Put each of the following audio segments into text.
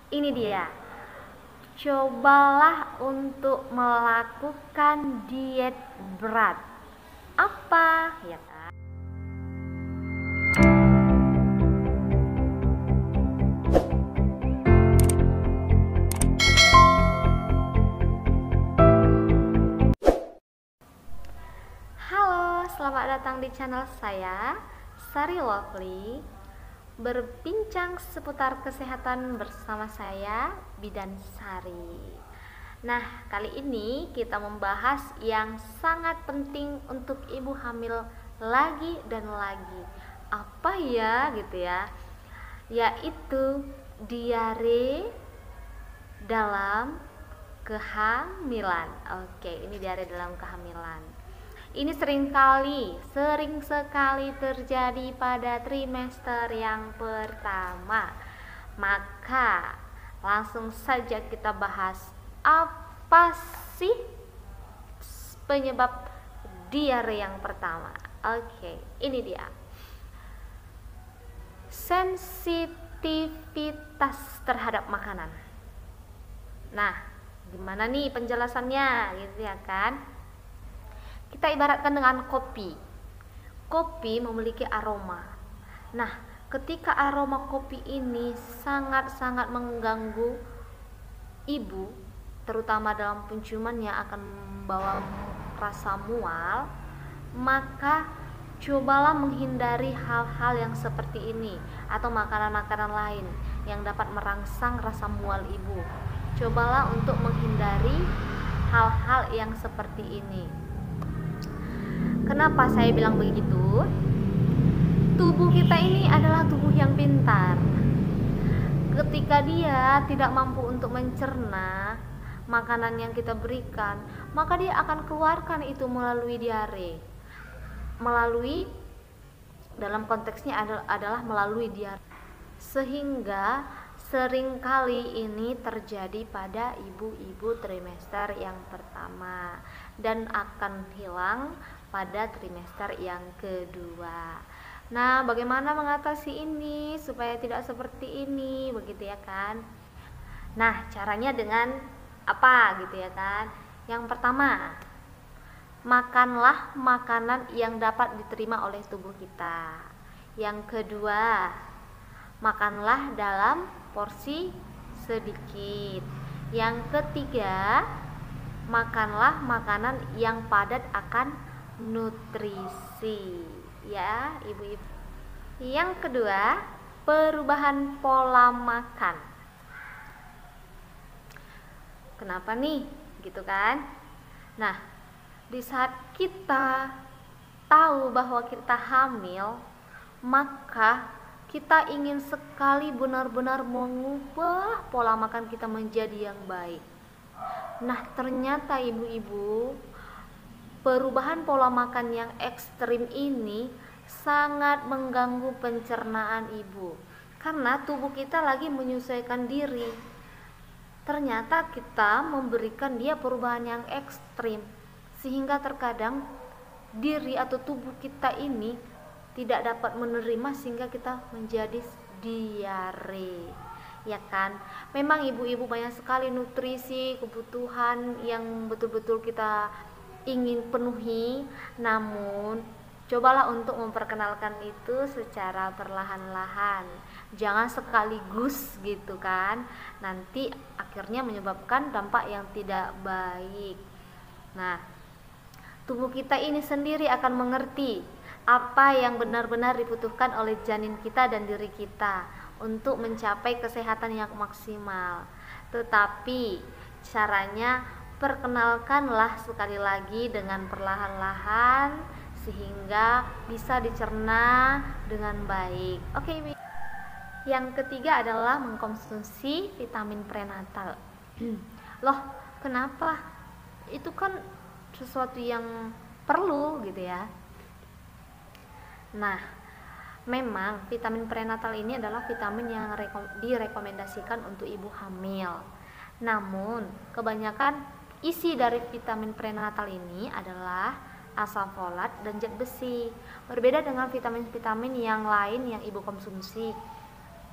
Ini dia. Cobalah untuk melakukan diet berat. Apa? Ya kan? Halo, selamat datang di channel saya, Sari Lovely. Berbincang seputar kesehatan bersama saya, Bidan Sari. Nah, kali ini kita membahas yang sangat penting untuk ibu hamil lagi dan lagi. Apa ya gitu ya? Yaitu diare dalam kehamilan. Oke, ini diare dalam kehamilan. Ini sering sekali terjadi pada trimester yang pertama. Maka langsung saja kita bahas, apa sih penyebab diare yang pertama. Oke, ini dia. Sensitivitas terhadap makanan. Nah, gimana nih penjelasannya gitu ya kan? Kita ibaratkan dengan kopi. Kopi memiliki aroma. Nah, ketika aroma kopi ini sangat-sangat mengganggu ibu, terutama dalam penciuman yang akan membawa rasa mual, maka cobalah menghindari hal-hal yang seperti ini atau makanan-makanan lain yang dapat merangsang rasa mual ibu. Cobalah untuk menghindari hal-hal yang seperti ini. Kenapa saya bilang begitu? Tubuh kita ini adalah tubuh yang pintar. Ketika dia tidak mampu untuk mencerna makanan yang kita berikan, maka dia akan keluarkan itu melalui diare. Melalui, dalam konteksnya adalah melalui diare. Sehingga seringkali ini terjadi pada ibu-ibu trimester yang pertama dan akan hilang pada trimester yang kedua. Nah, bagaimana mengatasi ini supaya tidak seperti ini, begitu ya kan? Nah, caranya dengan apa gitu ya kan? Yang pertama, makanlah makanan yang dapat diterima oleh tubuh kita. Yang kedua, makanlah dalam porsi sedikit. Yang ketiga, makanlah makanan yang padat akan nutrisi, ya ibu-ibu. Yang kedua, perubahan pola makan. Kenapa nih gitu kan? Nah, di saat kita tahu bahwa kita hamil, maka kita ingin sekali benar-benar mengubah pola makan kita menjadi yang baik. Nah, ternyata ibu-ibu, perubahan pola makan yang ekstrim ini sangat mengganggu pencernaan ibu, karena tubuh kita lagi menyesuaikan diri. Ternyata kita memberikan dia perubahan yang ekstrim, sehingga terkadang diri atau tubuh kita ini tidak dapat menerima sehingga kita menjadi diare. Ya kan? Memang ibu-ibu banyak sekali nutrisi, kebutuhan yang betul-betul kita ingin penuhi, namun cobalah untuk memperkenalkan itu secara perlahan-lahan. Jangan sekaligus gitu kan, nanti akhirnya menyebabkan dampak yang tidak baik. Nah, tubuh kita ini sendiri akan mengerti apa yang benar-benar dibutuhkan oleh janin kita dan diri kita untuk mencapai kesehatan yang maksimal. Tetapi caranya, perkenalkanlah sekali lagi dengan perlahan-lahan sehingga bisa dicerna dengan baik. Oke, yang ketiga adalah mengkonsumsi vitamin prenatal. Loh, kenapa? Itu kan sesuatu yang perlu gitu ya. Nah, memang vitamin prenatal ini adalah vitamin yang direkomendasikan untuk ibu hamil. Namun, kebanyakan isi dari vitamin prenatal ini adalah asam folat dan zat besi. Berbeda dengan vitamin-vitamin yang lain yang ibu konsumsi.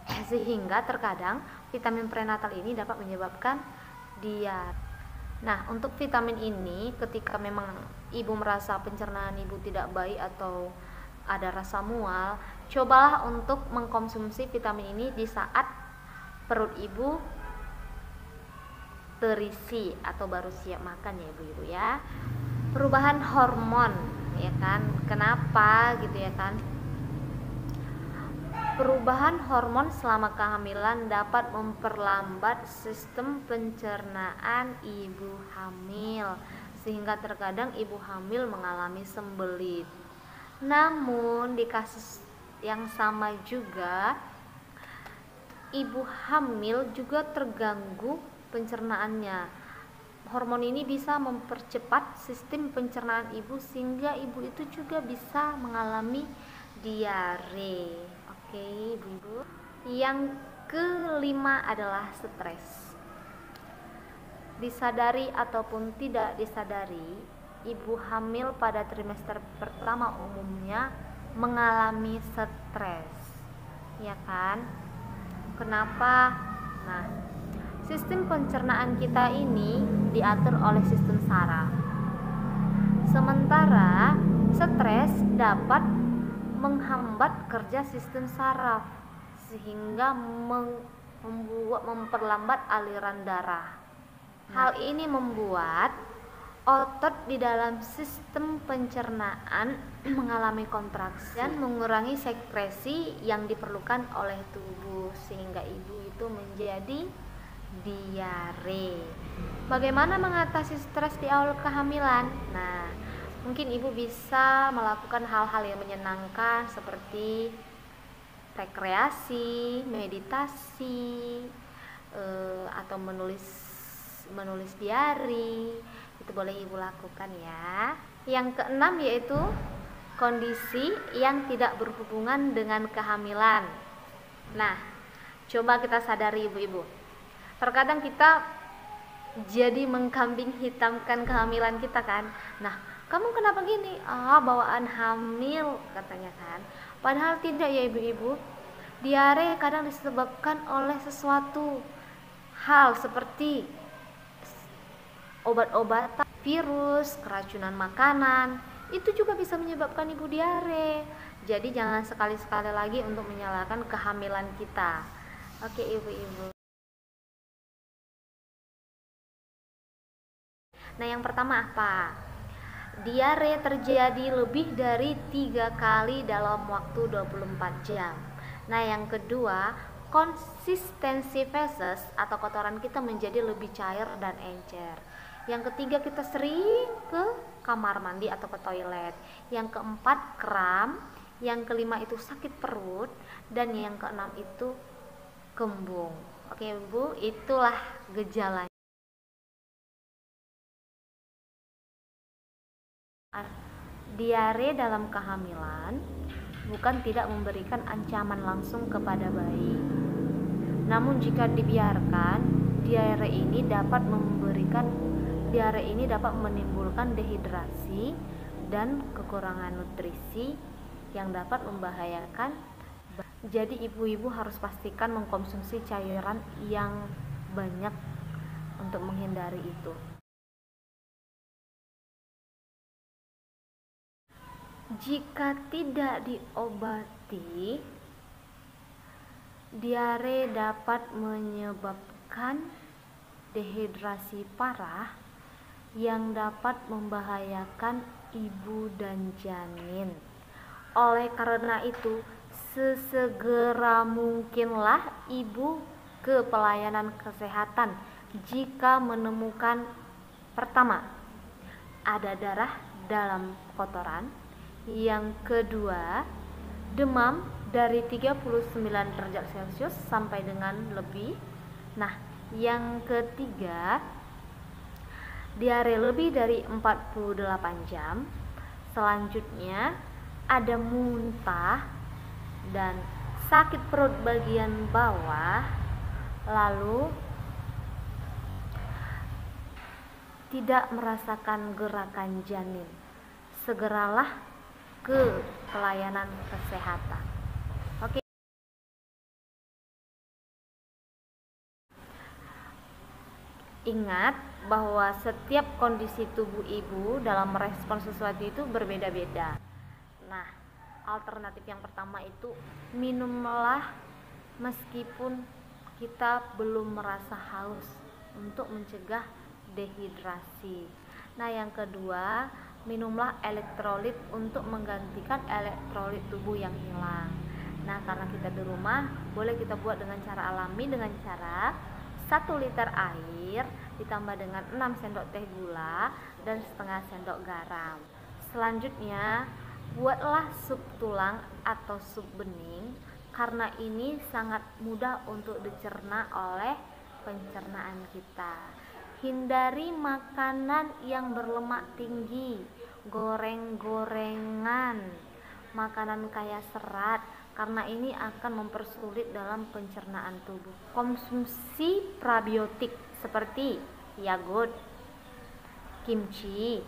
sehingga terkadang vitamin prenatal ini dapat menyebabkan diare. Nah, untuk vitamin ini ketika memang ibu merasa pencernaan ibu tidak baik atau ada rasa mual, cobalah untuk mengkonsumsi vitamin ini di saat perut ibu terisi atau baru siap makan ya ibu-ibu ya. Perubahan hormon ya kan, kenapa gitu ya kan, perubahan hormon selama kehamilan dapat memperlambat sistem pencernaan ibu hamil sehingga terkadang ibu hamil mengalami sembelit. Namun di kasus yang sama juga ibu hamil juga terganggu pencernaannya. Hormon ini bisa mempercepat sistem pencernaan ibu sehingga ibu itu juga bisa mengalami diare. Oke, ibu-ibu. Yang kelima adalah stres. Disadari ataupun tidak disadari, ibu hamil pada trimester pertama umumnya mengalami stres. Ya kan? Kenapa? Nah, sistem pencernaan kita ini diatur oleh sistem saraf. Sementara stres dapat menghambat kerja sistem saraf sehingga memperlambat aliran darah. Hal ini membuat otot di dalam sistem pencernaan mengalami kontraksi dan mengurangi sekresi yang diperlukan oleh tubuh sehingga ibu itu menjadi diare. Bagaimana mengatasi stres di awal kehamilan? Nah, mungkin ibu bisa melakukan hal-hal yang menyenangkan seperti rekreasi, meditasi, atau menulis diari. Itu boleh ibu lakukan ya. Yang keenam yaitu kondisi yang tidak berhubungan dengan kehamilan. Nah, coba kita sadari ibu-ibu, terkadang kita jadi mengkambing hitamkan kehamilan kita kan. Nah, kamu kenapa gini? Bawaan hamil katanya kan. Padahal tidak ya ibu-ibu. Diare kadang disebabkan oleh sesuatu hal seperti obat-obatan, virus, keracunan makanan. Itu juga bisa menyebabkan ibu diare. Jadi jangan sekali-sekali lagi untuk menyalahkan kehamilan kita. Oke ibu-ibu. Nah, yang pertama apa? Diare terjadi lebih dari 3 kali dalam waktu 24 jam. Nah, yang kedua, konsistensi feses atau kotoran kita menjadi lebih cair dan encer. Yang ketiga, kita sering ke kamar mandi atau ke toilet. Yang keempat, kram. Yang kelima itu sakit perut. Dan yang keenam itu kembung. Oke ibu, itulah gejalanya. Diare dalam kehamilan bukan tidak memberikan ancaman langsung kepada bayi. Namun jika dibiarkan, diare ini dapat menimbulkan dehidrasi dan kekurangan nutrisi yang dapat membahayakan. Jadi ibu-ibu harus pastikan mengkonsumsi cairan yang banyak untuk menghindari itu. Jika tidak diobati, diare dapat menyebabkan dehidrasi parah yang dapat membahayakan ibu dan janin. Oleh karena itu, sesegera mungkinlah ibu ke pelayanan kesehatan jika menemukan pertama, ada darah dalam kotoran. Yang kedua, demam dari 39 derajat Celcius sampai dengan lebih. Nah, yang ketiga, diare lebih dari 48 jam. Selanjutnya, ada muntah dan sakit perut bagian bawah. Lalu tidak merasakan gerakan janin. Segeralah ke pelayanan kesehatan. Ingat bahwa setiap kondisi tubuh ibu dalam merespon sesuatu itu berbeda-beda. Nah, alternatif yang pertama itu minumlah meskipun kita belum merasa haus untuk mencegah dehidrasi. Nah, yang kedua, minumlah elektrolit untuk menggantikan elektrolit tubuh yang hilang. Nah, karena kita di rumah, boleh kita buat dengan cara alami, dengan cara 1 liter air ditambah dengan 6 sendok teh gula dan setengah sendok garam. Selanjutnya, buatlah sup tulang atau sup bening karena ini sangat mudah untuk dicerna oleh pencernaan kita. Hindari makanan yang berlemak tinggi, goreng-gorengan, makanan kaya serat karena ini akan mempersulit dalam pencernaan tubuh. Konsumsi probiotik seperti yogurt, kimchi,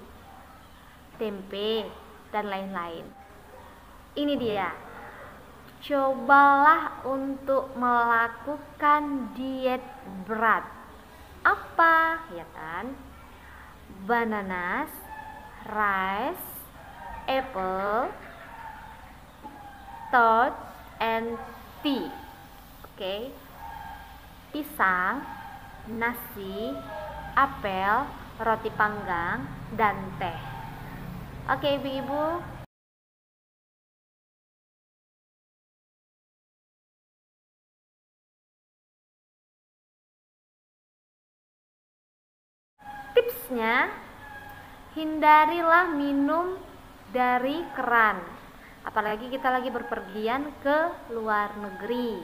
tempe, dan lain-lain. Ini dia. Cobalah untuk melakukan diet berat. Apa? Ya kan? Bananas, rice, apple, toast and tea. Oke. Pisang, nasi, apel, roti panggang, dan teh. Oke, ibu-ibu. Tipsnya, hindarilah minum dari keran. Apalagi kita lagi berpergian ke luar negeri.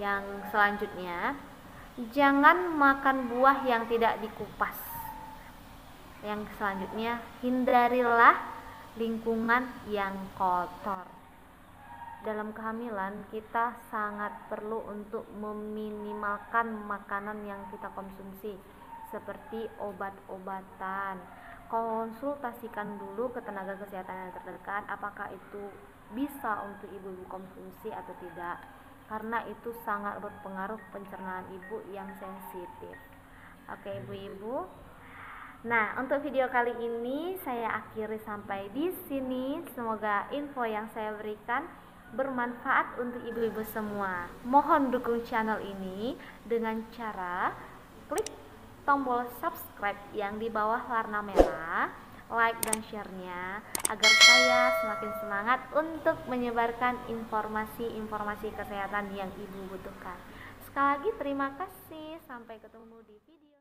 Yang selanjutnya, jangan makan buah yang tidak dikupas. Yang selanjutnya, hindarilah lingkungan yang kotor. Dalam kehamilan, kita sangat perlu untuk meminimalkan makanan yang kita konsumsi, seperti obat-obatan. Konsultasikan dulu ke tenaga kesehatan yang terdekat apakah itu bisa untuk ibu-ibu konsumsi atau tidak, karena itu sangat berpengaruh pencernaan ibu yang sensitif. Oke, ibu-ibu. Nah, untuk video kali ini saya akhiri sampai di sini. Semoga info yang saya berikan bermanfaat untuk ibu-ibu semua. Mohon dukung channel ini dengan cara klik tombol subscribe yang di bawah warna merah, like dan share-nya agar saya semakin semangat untuk menyebarkan informasi-informasi kesehatan yang ibu butuhkan. Sekali lagi terima kasih, sampai ketemu di video